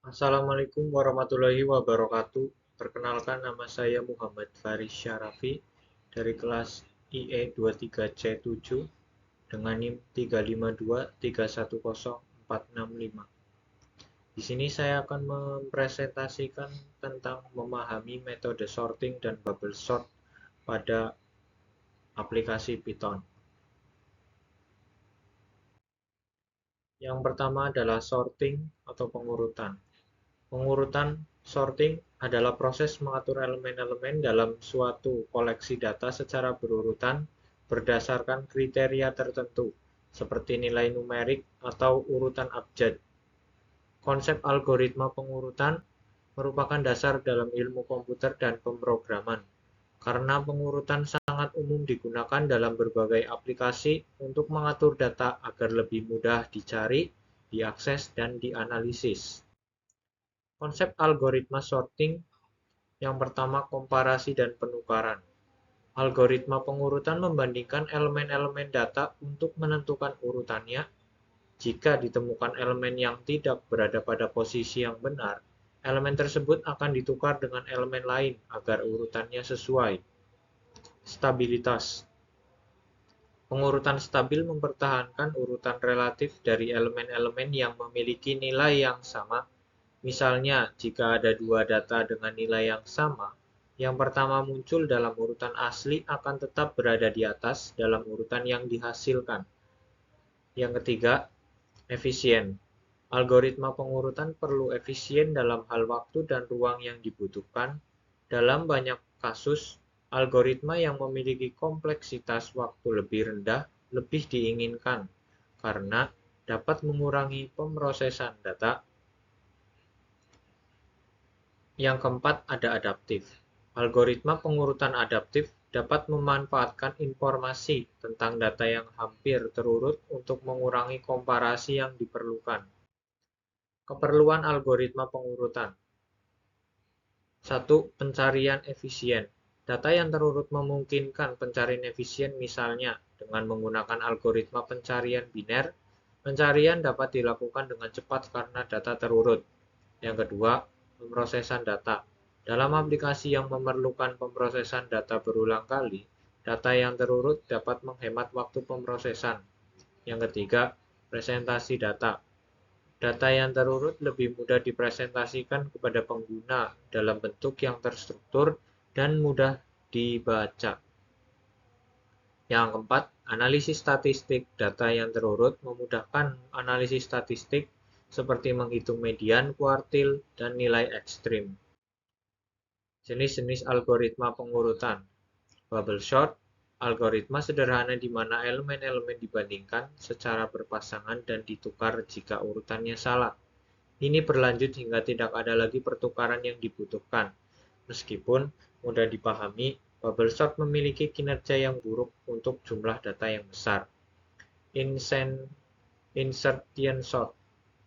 Assalamualaikum warahmatullahi wabarakatuh. Perkenalkan, nama saya Muhammad Faris Syarafi dari kelas IE 23C7 dengan NIM 352310465. Di sini saya akan mempresentasikan tentang memahami metode sorting dan bubble sort pada aplikasi Python. Yang pertama adalah sorting atau pengurutan. Pengurutan sorting adalah proses mengatur elemen-elemen dalam suatu koleksi data secara berurutan berdasarkan kriteria tertentu, seperti nilai numerik atau urutan abjad. Konsep algoritma pengurutan merupakan dasar dalam ilmu komputer dan pemrograman, karena pengurutan sangat umum digunakan dalam berbagai aplikasi untuk mengatur data agar lebih mudah dicari, diakses, dan dianalisis. Konsep algoritma sorting yang pertama, komparasi dan penukaran. Algoritma pengurutan membandingkan elemen-elemen data untuk menentukan urutannya. Jika ditemukan elemen yang tidak berada pada posisi yang benar, elemen tersebut akan ditukar dengan elemen lain agar urutannya sesuai. Stabilitas. Pengurutan stabil mempertahankan urutan relatif dari elemen-elemen yang memiliki nilai yang sama. Misalnya, jika ada dua data dengan nilai yang sama, yang pertama muncul dalam urutan asli akan tetap berada di atas dalam urutan yang dihasilkan. Yang ketiga, efisien. Algoritma pengurutan perlu efisien dalam hal waktu dan ruang yang dibutuhkan. Dalam banyak kasus, algoritma yang memiliki kompleksitas waktu lebih rendah lebih diinginkan karena dapat mengurangi pemrosesan data. Yang keempat, ada adaptif. Algoritma pengurutan adaptif dapat memanfaatkan informasi tentang data yang hampir terurut untuk mengurangi komparasi yang diperlukan. Keperluan algoritma pengurutan. 1. Pencarian efisien. Data yang terurut memungkinkan pencarian efisien, misalnya dengan menggunakan algoritma pencarian biner. Pencarian dapat dilakukan dengan cepat karena data terurut. Yang kedua, pemrosesan data. Dalam aplikasi yang memerlukan pemrosesan data berulang kali, data yang terurut dapat menghemat waktu pemrosesan. Yang ketiga, presentasi data. Data yang terurut lebih mudah dipresentasikan kepada pengguna dalam bentuk yang terstruktur dan mudah dibaca. Yang keempat, analisis statistik. Data yang terurut memudahkan analisis statistik seperti menghitung median, kuartil, dan nilai ekstrim. Jenis-jenis algoritma pengurutan. Bubble sort, algoritma sederhana di mana elemen-elemen dibandingkan secara berpasangan dan ditukar jika urutannya salah. Ini berlanjut hingga tidak ada lagi pertukaran yang dibutuhkan. Meskipun mudah dipahami, bubble sort memiliki kinerja yang buruk untuk jumlah data yang besar. Insertion sort.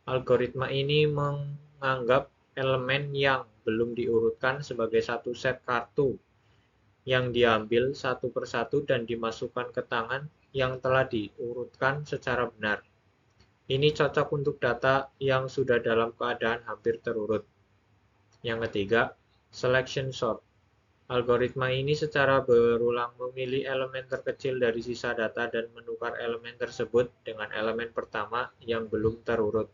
Algoritma ini menganggap elemen yang belum diurutkan sebagai satu set kartu yang diambil satu persatu dan dimasukkan ke tangan yang telah diurutkan secara benar. Ini cocok untuk data yang sudah dalam keadaan hampir terurut. Yang ketiga, selection sort. Algoritma ini secara berulang memilih elemen terkecil dari sisa data dan menukar elemen tersebut dengan elemen pertama yang belum terurut.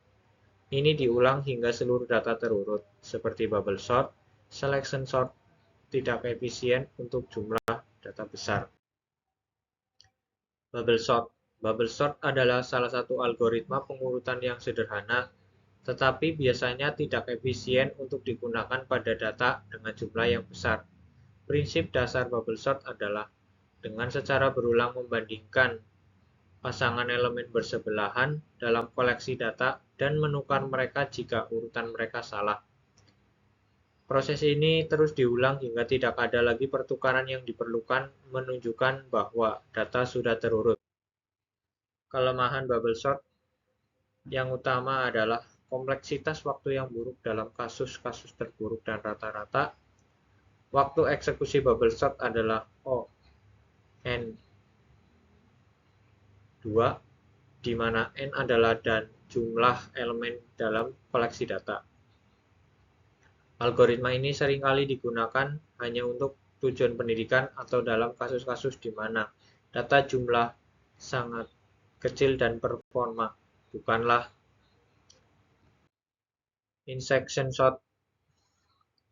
Ini diulang hingga seluruh data terurut, seperti bubble sort. Selection sort tidak efisien untuk jumlah data besar. Bubble sort. Bubble sort adalah salah satu algoritma pengurutan yang sederhana, tetapi biasanya tidak efisien untuk digunakan pada data dengan jumlah yang besar. Prinsip dasar bubble sort adalah dengan secara berulang membandingkan pasangan elemen bersebelahan dalam koleksi data dan menukar mereka jika urutan mereka salah. Proses ini terus diulang hingga tidak ada lagi pertukaran yang diperlukan, menunjukkan bahwa data sudah terurut. Kelemahan bubble sort yang utama adalah kompleksitas waktu yang buruk dalam kasus-kasus terburuk dan rata-rata. Waktu eksekusi bubble sort adalah O n 2, di mana n adalah dan jumlah elemen dalam koleksi data. Algoritma ini seringkali digunakan hanya untuk tujuan pendidikan atau dalam kasus-kasus di mana data jumlah sangat kecil dan performa bukanlah insertion sort.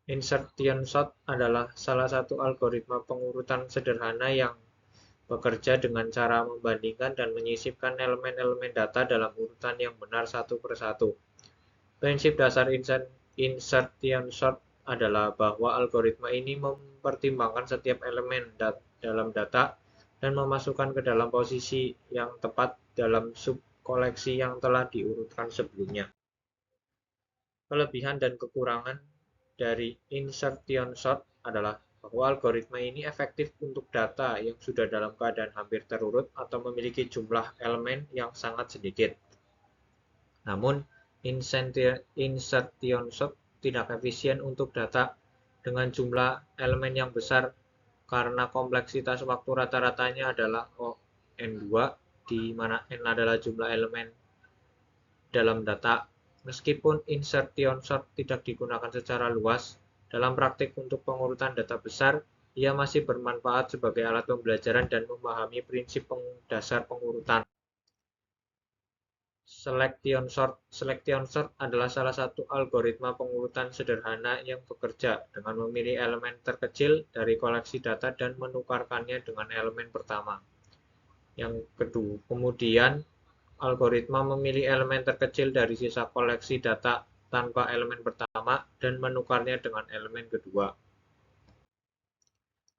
Insertion sort adalah salah satu algoritma pengurutan sederhana yang bekerja dengan cara membandingkan dan menyisipkan elemen-elemen data dalam urutan yang benar satu persatu. Prinsip dasar insertion sort adalah bahwa algoritma ini mempertimbangkan setiap elemen dalam data dan memasukkan ke dalam posisi yang tepat dalam subkoleksi yang telah diurutkan sebelumnya. Kelebihan dan kekurangan dari insertion sort adalah bahwa algoritma ini efektif untuk data yang sudah dalam keadaan hampir terurut atau memiliki jumlah elemen yang sangat sedikit. Namun, insertion sort tidak efisien untuk data dengan jumlah elemen yang besar karena kompleksitas waktu rata-ratanya adalah N2, di mana N adalah jumlah elemen dalam data. Meskipun insertion sort tidak digunakan secara luas dalam praktik untuk pengurutan data besar, ia masih bermanfaat sebagai alat pembelajaran dan memahami prinsip dasar pengurutan. Selection sort adalah salah satu algoritma pengurutan sederhana yang bekerja dengan memilih elemen terkecil dari koleksi data dan menukarkannya dengan elemen pertama. Yang kedua, kemudian algoritma memilih elemen terkecil dari sisa koleksi data tanpa elemen pertama dan menukarnya dengan elemen kedua.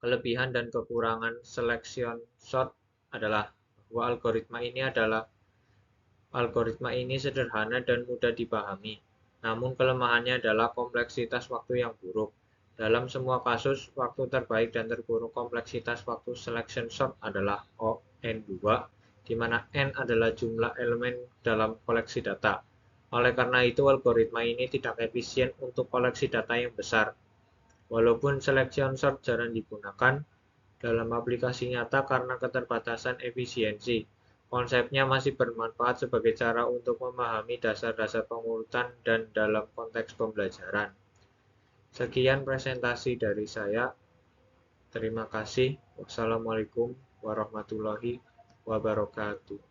Kelebihan dan kekurangan selection sort adalah bahwa algoritma ini sederhana dan mudah dipahami. Namun kelemahannya adalah kompleksitas waktu yang buruk. Dalam semua kasus, waktu terbaik dan terburuk kompleksitas waktu selection sort adalah N2, di mana N adalah jumlah elemen dalam koleksi data. Oleh karena itu, algoritma ini tidak efisien untuk koleksi data yang besar. Walaupun selection sort jarang digunakan dalam aplikasi nyata karena keterbatasan efisiensi, konsepnya masih bermanfaat sebagai cara untuk memahami dasar-dasar pengurutan dan dalam konteks pembelajaran. Sekian presentasi dari saya. Terima kasih. Wassalamualaikum warahmatullahi wabarakatuh.